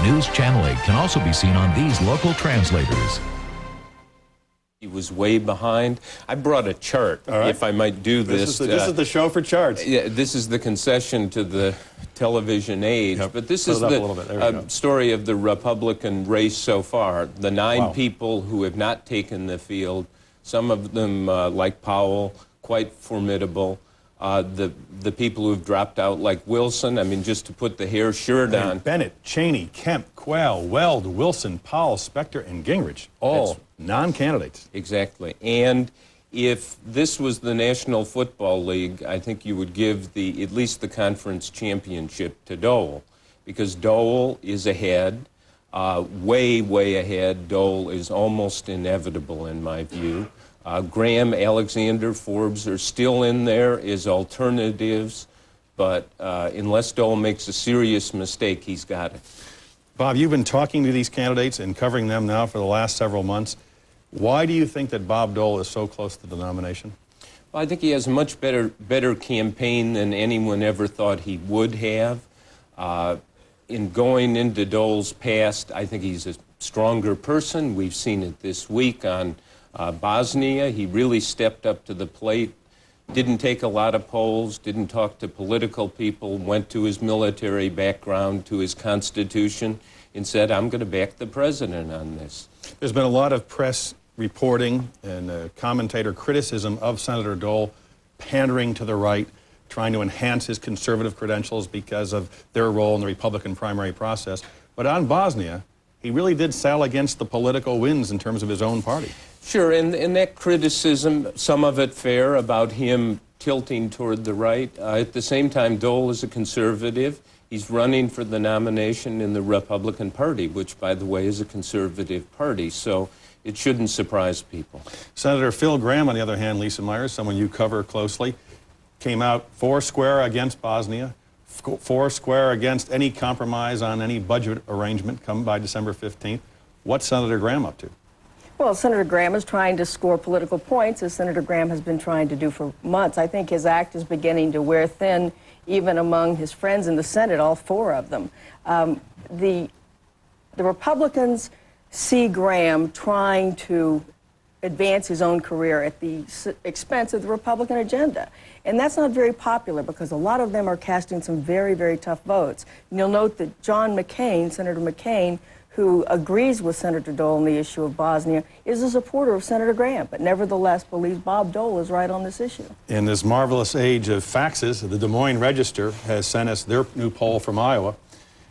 News Channel 8 can also be seen on these local translators. He was way behind. I brought a chart, if I might do this. This is the show for charts. Yeah, this is the concession to the television age. Yep. But this is the story of the Republican race so far. The 9 people who have not taken the field, some of them, like Powell, quite formidable. The people who've dropped out, like Wilson, I mean, just to put the hair shirt on. Bennett, Cheney, Kemp, Quayle, Weld, Wilson, Powell, Specter, and Gingrich, all non-candidates. Exactly. And if this was the National Football League, I think you would give at least the conference championship to Dole, because Dole is ahead, way, way ahead. Dole is almost inevitable in my view. Graham, Alexander, Forbes are still in there as alternatives, but unless Dole makes a serious mistake, he's got it. Bob, you've been talking to these candidates and covering them now for the last several months. Why do you think that Bob Dole is so close to the nomination? Well, I think he has a much better campaign than anyone ever thought he would have. In going into Dole's past, I think he's a stronger person. We've seen it this week on Bosnia. He really stepped up to the plate, didn't take a lot of polls, didn't talk to political people, went to his military background, to his constitution, and said, I'm going to back the president on this. There's been a lot of press reporting and commentator criticism of Senator Dole pandering to the right, trying to enhance his conservative credentials because of their role in the Republican primary process. But on Bosnia, he really did sail against the political winds in terms of his own party. Sure, and that criticism, some of it fair, about him tilting toward the right. At the same time, Dole is a conservative. He's running for the nomination in the Republican Party, which, by the way, is a conservative party. So it shouldn't surprise people. Senator Phil Gramm, on the other hand, Lisa Myers, someone you cover closely, came out foursquare against Bosnia, foursquare against any compromise on any budget arrangement come by December 15th. What's Senator Gramm up to? Well, Senator Gramm is trying to score political points, as Senator Gramm has been trying to do for months. I think his act is beginning to wear thin, even among his friends in the Senate, all 4 of them. The Republicans see Gramm trying to advance his own career at the expense of the Republican agenda. And that's not very popular because a lot of them are casting some very, very tough votes. And you'll note that John McCain, Senator McCain, who agrees with Senator Dole on the issue of Bosnia, is a supporter of Senator Gramm, but nevertheless believes Bob Dole is right on this issue. In this marvelous age of faxes, the Des Moines Register has sent us their new poll from Iowa.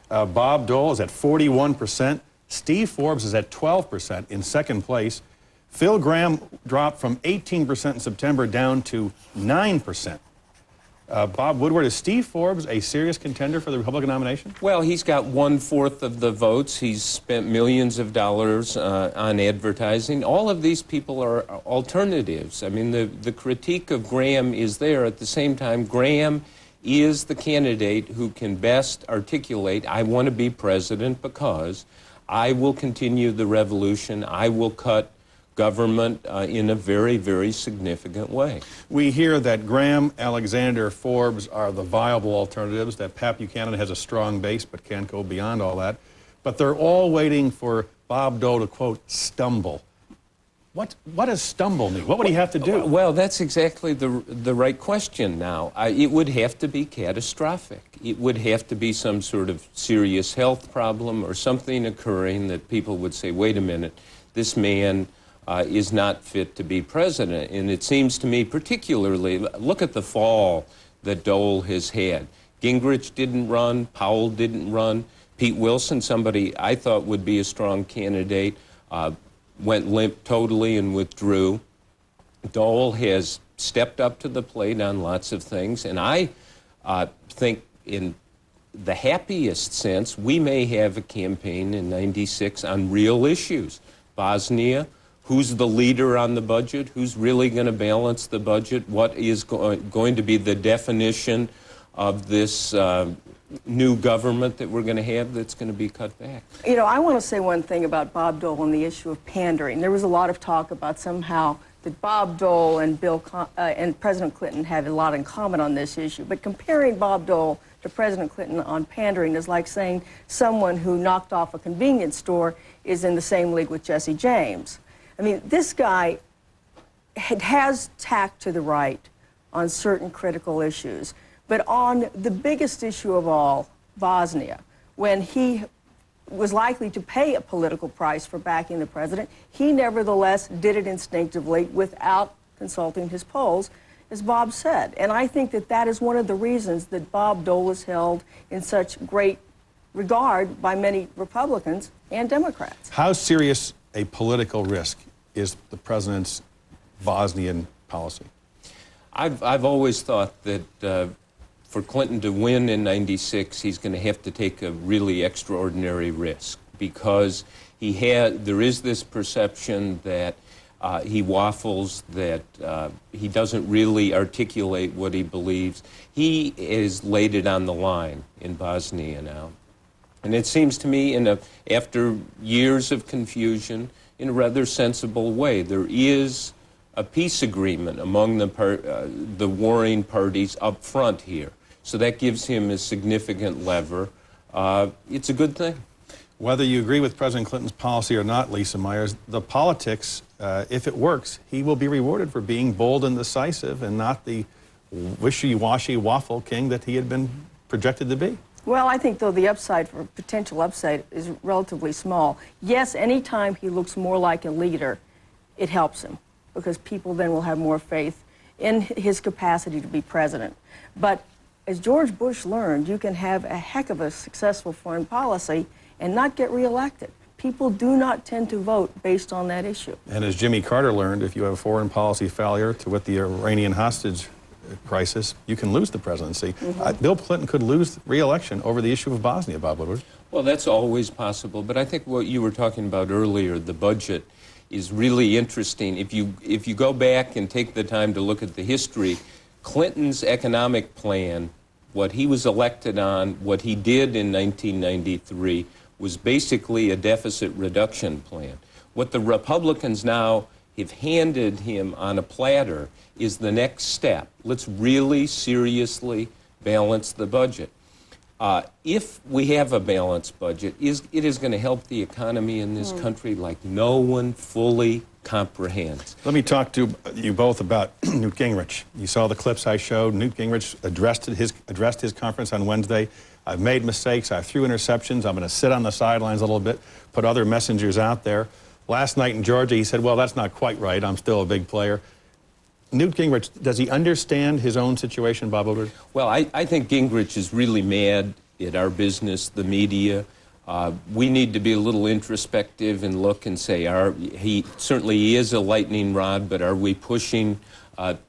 Bob Dole is at 41%. Steve Forbes is at 12% in second place. Phil Gramm dropped from 18% in September down to 9%. Bob Woodward, is Steve Forbes a serious contender for the Republican nomination? Well, he's got 1/4 of the votes. He's spent millions of dollars on advertising. All of these people are alternatives. I mean, the critique of Gramm is there. At the same time, Gramm is the candidate who can best articulate, I want to be president because I will continue the revolution. I will cut government in a very, very significant way. We hear that Gramm, Alexander, Forbes are the viable alternatives, that Pat Buchanan has a strong base but can't go beyond all that. But they're all waiting for Bob Dole to, quote, stumble. What does stumble mean? What would he have to do? Well, that's exactly the right question now. It would have to be catastrophic. It would have to be some sort of serious health problem or something occurring that people would say, wait a minute, this man is not fit to be president. And it seems to me particularly, look at the fall that Dole has had. Gingrich didn't run, Powell didn't run, Pete Wilson, somebody I thought would be a strong candidate, went limp totally and withdrew. Dole has stepped up to the plate on lots of things, and I think in the happiest sense, we may have a campaign in '96 on real issues. Bosnia, who's the leader on the budget? Who's really going to balance the budget? What is going to be the definition of this new government that we're going to have that's going to be cut back? You know, I want to say one thing about Bob Dole and the issue of pandering. There was a lot of talk about somehow that Bob Dole and and President Clinton had a lot in common on this issue. But comparing Bob Dole to President Clinton on pandering is like saying someone who knocked off a convenience store is in the same league with Jesse James. I mean, this guy has tact to the right on certain critical issues. But on the biggest issue of all, Bosnia, when he was likely to pay a political price for backing the president, he nevertheless did it instinctively without consulting his polls, as Bob said. And I think that that is one of the reasons that Bob Dole is held in such great regard by many Republicans and Democrats. How serious a political risk is the president's Bosnian policy? I've always thought that for Clinton to win in '96, he's going to have to take a really extraordinary risk because there is this perception that he waffles, that he doesn't really articulate what he believes. He has laid it on the line in Bosnia now. And it seems to me, after years of confusion, in a rather sensible way, there is a peace agreement among the warring parties up front here. So that gives him a significant lever. It's a good thing. Whether you agree with President Clinton's policy or not, Lisa Myers, the politics, if it works, he will be rewarded for being bold and decisive and not the wishy-washy waffle king that he had been projected to be. Well, I think, though, the upside, for potential upside, is relatively small. Yes, anytime he looks more like a leader, it helps him, because people then will have more faith in his capacity to be president. But as George Bush learned, you can have a heck of a successful foreign policy and not get reelected. People do not tend to vote based on that issue. And as Jimmy Carter learned, if you have a foreign policy failure with the Iranian hostage crisis, you can lose the presidency. Bill Clinton could lose re-election over the issue of Bosnia, Bob Woodward. Well, that's always possible, but I think what you were talking about earlier, the budget, is really interesting. If you go back and take the time to look at the history, Clinton's economic plan, what he was elected on, what he did in 1993, was basically a deficit reduction plan. What the Republicans now have handed him on a platter is the next step. Let's really seriously balance the budget. If we have a balanced budget, it is going to help the economy in this country like no one fully comprehends. Let me talk to you both about Newt Gingrich. You saw the clips I showed. Newt Gingrich addressed his conference on Wednesday. I've made mistakes. I threw interceptions. I'm going to sit on the sidelines a little bit, put other messengers out there. Last night in Georgia, he said, well, that's not quite right. I'm still a big player. Newt Gingrich, does he understand his own situation, Bob Woodward? Well, I think Gingrich is really mad at our business, the media. We need to be a little introspective and look and say, he certainly is a lightning rod, but are we pushing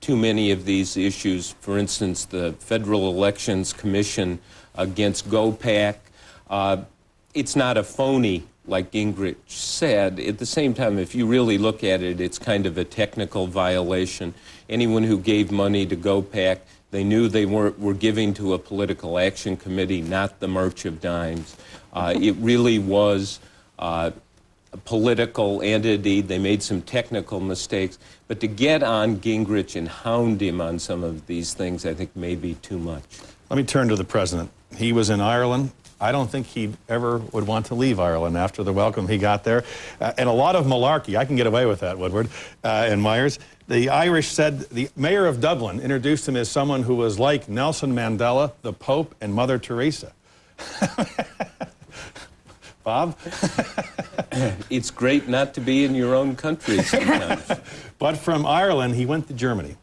too many of these issues? For instance, the Federal Elections Commission against GOPAC. It's not a phony, like Gingrich said. At the same time, if you really look at it, it's kind of a technical violation. Anyone who gave money to GOPAC, they knew they were giving to a political action committee, not the March of Dimes. It really was a political entity. They made some technical mistakes. But to get on Gingrich and hound him on some of these things, I think may be too much. Let me turn to the president. He was in Ireland I don't think he ever would want to leave Ireland after the welcome he got there. And a lot of malarkey. I can get away with that, Woodward and Myers. The Irish said the mayor of Dublin introduced him as someone who was like Nelson Mandela, the Pope, and Mother Teresa. Bob? It's great not to be in your own country sometimes. But from Ireland, he went to Germany.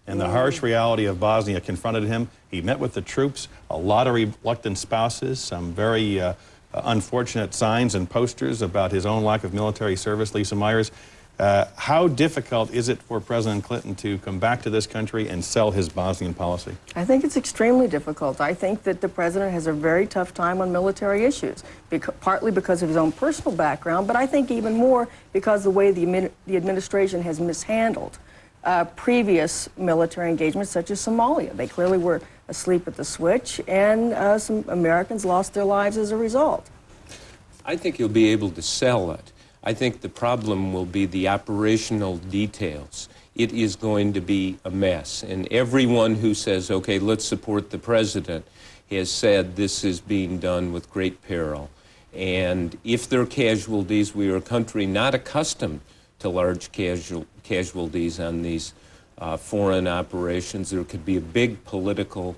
And the harsh reality of Bosnia confronted him. He met with the troops, a lot of reluctant spouses, some very unfortunate signs and posters about his own lack of military service. Lisa Myers, how difficult is it for President Clinton to come back to this country and sell his Bosnian policy? I think it's extremely difficult. I think that the president has a very tough time on military issues, partly because of his own personal background, but I think even more because of the way the administration has mishandled previous military engagements, such as Somalia. They clearly were asleep at the switch, and some Americans lost their lives as a result. I think you'll be able to sell it. I think the problem will be the operational details. It is going to be a mess, and everyone who says, okay, let's support the president, has said this is being done with great peril. And if there are casualties, we are a country not accustomed to large casualties on these foreign operations. There could be a big political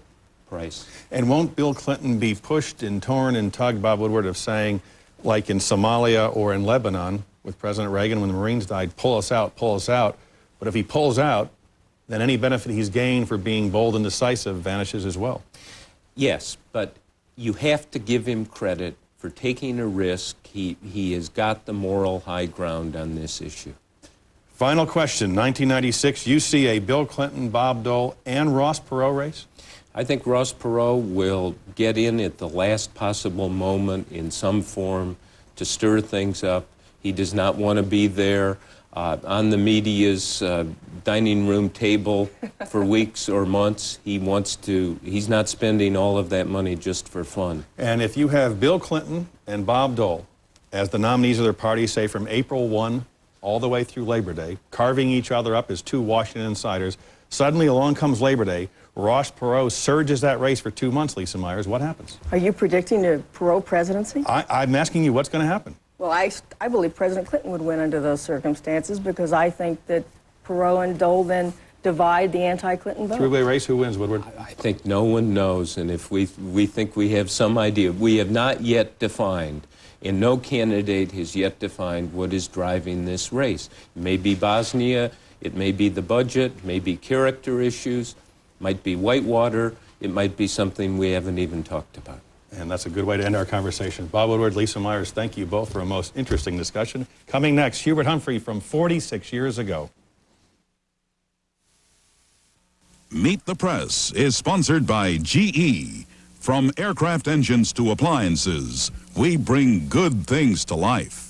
price. And won't Bill Clinton be pushed and torn and tugged, Bob Woodward, of saying, like in Somalia or in Lebanon with President Reagan when the Marines died, pull us out, pull us out. But if he pulls out, then any benefit he's gained for being bold and decisive vanishes as well. Yes, but you have to give him credit for taking a risk. He has got the moral high ground on this issue. Final question, 1996, you see a Bill Clinton, Bob Dole, and Ross Perot race? I think Ross Perot will get in at the last possible moment in some form to stir things up. He does not want to be there on the media's dining room table for weeks or months. He's not spending all of that money just for fun. And if you have Bill Clinton and Bob Dole as the nominees of their parties, say from April 1 all the way through Labor Day, carving each other up as two Washington insiders, suddenly along comes Labor Day, Ross Perot surges that race for 2 months, Lisa Myers. What happens? Are you predicting a Perot presidency? I'm asking you what's going to happen. Well, I believe President Clinton would win under those circumstances because I think that Perot and Dole then divide the anti-Clinton vote. Three-way race, who wins, Woodward? I think no one knows, and if we think we have some idea, we have not yet defined, and no candidate has yet defined what is driving this race. It may be Bosnia, it may be the budget, it may be character issues, might be Whitewater, it might be something we haven't even talked about. And that's a good way to end our conversation. Bob Woodward, Lisa Myers, thank you both for a most interesting discussion. Coming next, Hubert Humphrey from 46 years ago. Meet the Press is sponsored by GE. From aircraft engines to appliances, we bring good things to life.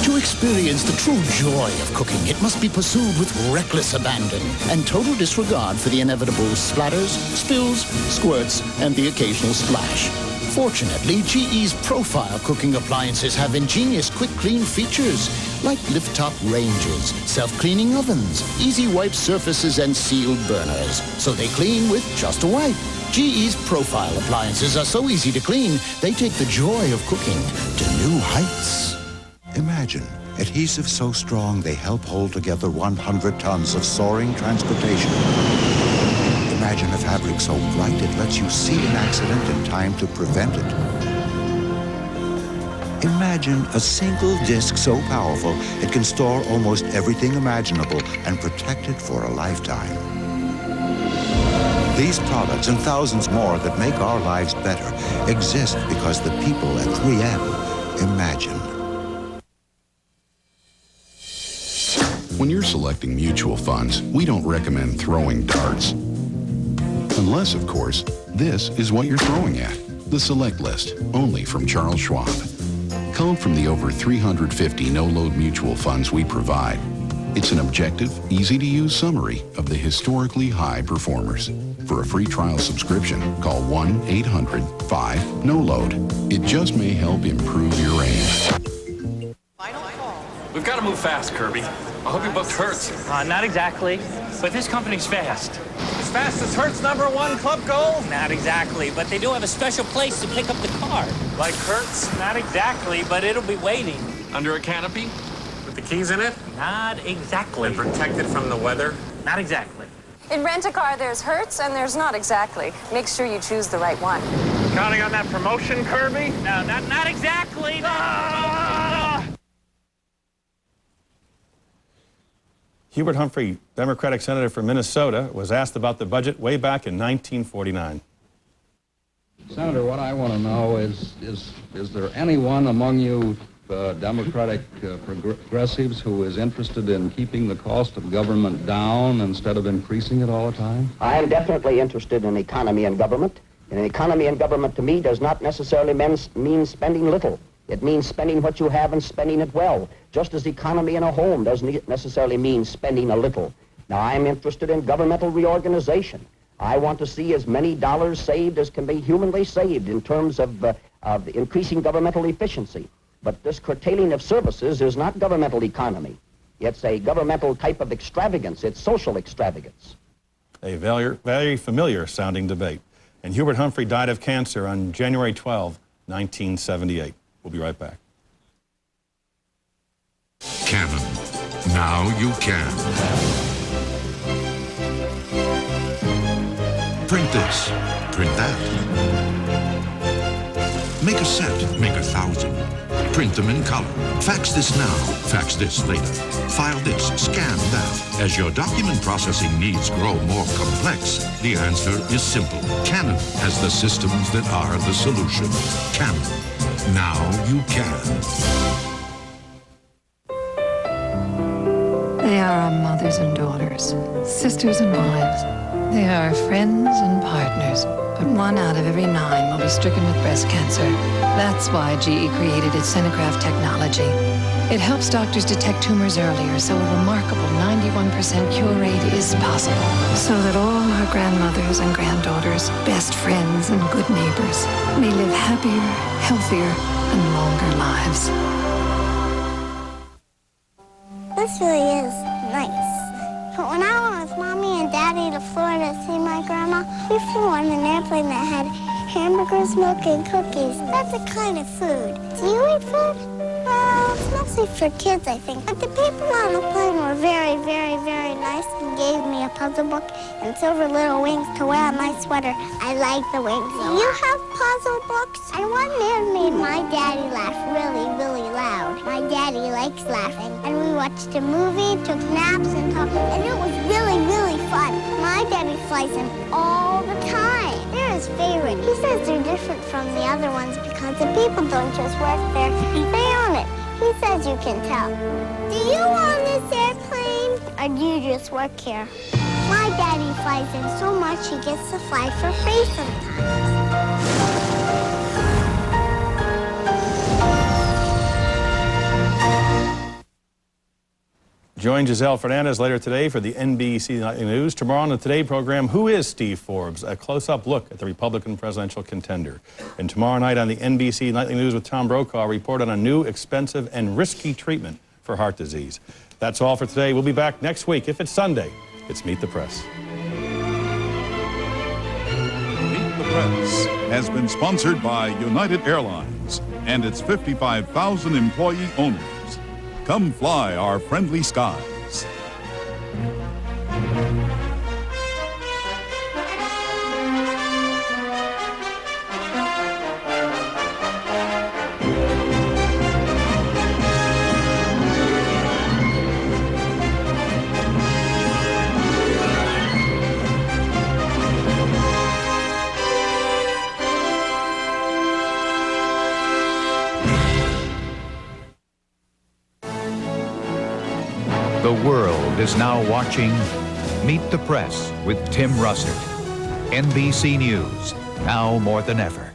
To experience the true joy of cooking, it must be pursued with reckless abandon and total disregard for the inevitable splatters, spills, squirts, and the occasional splash. Fortunately, GE's profile cooking appliances have ingenious quick clean features like lift-top ranges, self-cleaning ovens, easy wipe surfaces, and sealed burners, so they clean with just a wipe. GE's profile appliances are so easy to clean, they take the joy of cooking to new heights. Imagine adhesives so strong they help hold together 100 tons of soaring transportation. Imagine a fabric so bright it lets you see an accident in time to prevent it. Imagine a single disc so powerful it can store almost everything imaginable and protect it for a lifetime. These products and thousands more that make our lives better exist because the people at 3M imagine. When you're selecting mutual funds, we don't recommend throwing darts. Unless, of course, this is what you're throwing at. The Select List, only from Charles Schwab. Culled from the over 350 no-load mutual funds we provide. It's an objective, easy-to-use summary of the historically high performers. For a free trial subscription, call 1-800-5-NO-LOAD. It just may help improve your aim. We've got to move fast, Kirby. I hope your book hurts. Not exactly, but this company's fast. as fast as Hertz #1 club goal? Not exactly, but they do have a special place to pick up the car. Like Hertz? Not exactly, but it'll be waiting. Under a canopy? With the keys in it? Not exactly. And protected from the weather? Not exactly. In Rent-A-Car, there's Hertz and there's not exactly. Make sure you choose the right one. Counting on that promotion, Kirby? No, not exactly. Ah! Hubert Humphrey, Democratic Senator from Minnesota, was asked about the budget way back in 1949. Senator, what I want to know is there anyone among you Democratic progressives who is interested in keeping the cost of government down instead of increasing it all the time? I am definitely interested in economy and government. And economy and government to me does not necessarily mean spending little. It means spending what you have and spending it well, just as economy in a home doesn't necessarily mean spending a little. Now, I'm interested in governmental reorganization. I want to see as many dollars saved as can be humanly saved in terms of increasing governmental efficiency. But this curtailing of services is not governmental economy. It's a governmental type of extravagance. It's social extravagance. A very familiar sounding debate. And Hubert Humphrey died of cancer on January 12, 1978. We'll be right back. Canon. Now you can. Print this. Print that. Make a set. Make 1,000. Print them in color. Fax this now. Fax this later. File this. Scan that. As your document processing needs grow more complex, the answer is simple. Canon has the systems that are the solution. Canon. Now you can. They are our mothers and daughters, sisters and wives. They are our friends and partners. But 1 out of every 9 will be stricken with breast cancer. That's why GE created its Senograph technology. It helps doctors detect tumors earlier, so a remarkable 91% cure rate is possible. So that all our grandmothers and granddaughters, best friends and good neighbors, may live happier, healthier, and longer lives. This really is nice. But when I went with Mommy and Daddy to Florida to see my grandma, we flew on an airplane that had hamburgers, milk, and cookies. That's a kind of food. Do you eat food? Well, it's mostly for kids, I think. But the people on the plane were very, very, very nice and gave me a puzzle book and silver little wings to wear on my sweater. I like the wings a lot. You have puzzle books? I one man made my daddy laugh really, really loud. My daddy likes laughing. And we watched a movie, took naps, and talked. And it was really, really fun. My daddy flies them all the time. They're his favorite. He says they're different from the other ones because the people don't just work there. They own it. He says you can tell. Do you own this airplane, or do you just work here? My daddy flies in so much he gets to fly for free sometimes. Join Giselle Fernandez later today for the NBC Nightly News. Tomorrow on the Today program, who is Steve Forbes? A close-up look at the Republican presidential contender. And tomorrow night on the NBC Nightly News with Tom Brokaw, report on a new, expensive, and risky treatment for heart disease. That's all for today. We'll be back next week. If it's Sunday, it's Meet the Press. Meet the Press has been sponsored by United Airlines and its 55,000 employee owners. Come fly our friendly skies. The world is now watching Meet the Press with Tim Russert. NBC News, now more than ever.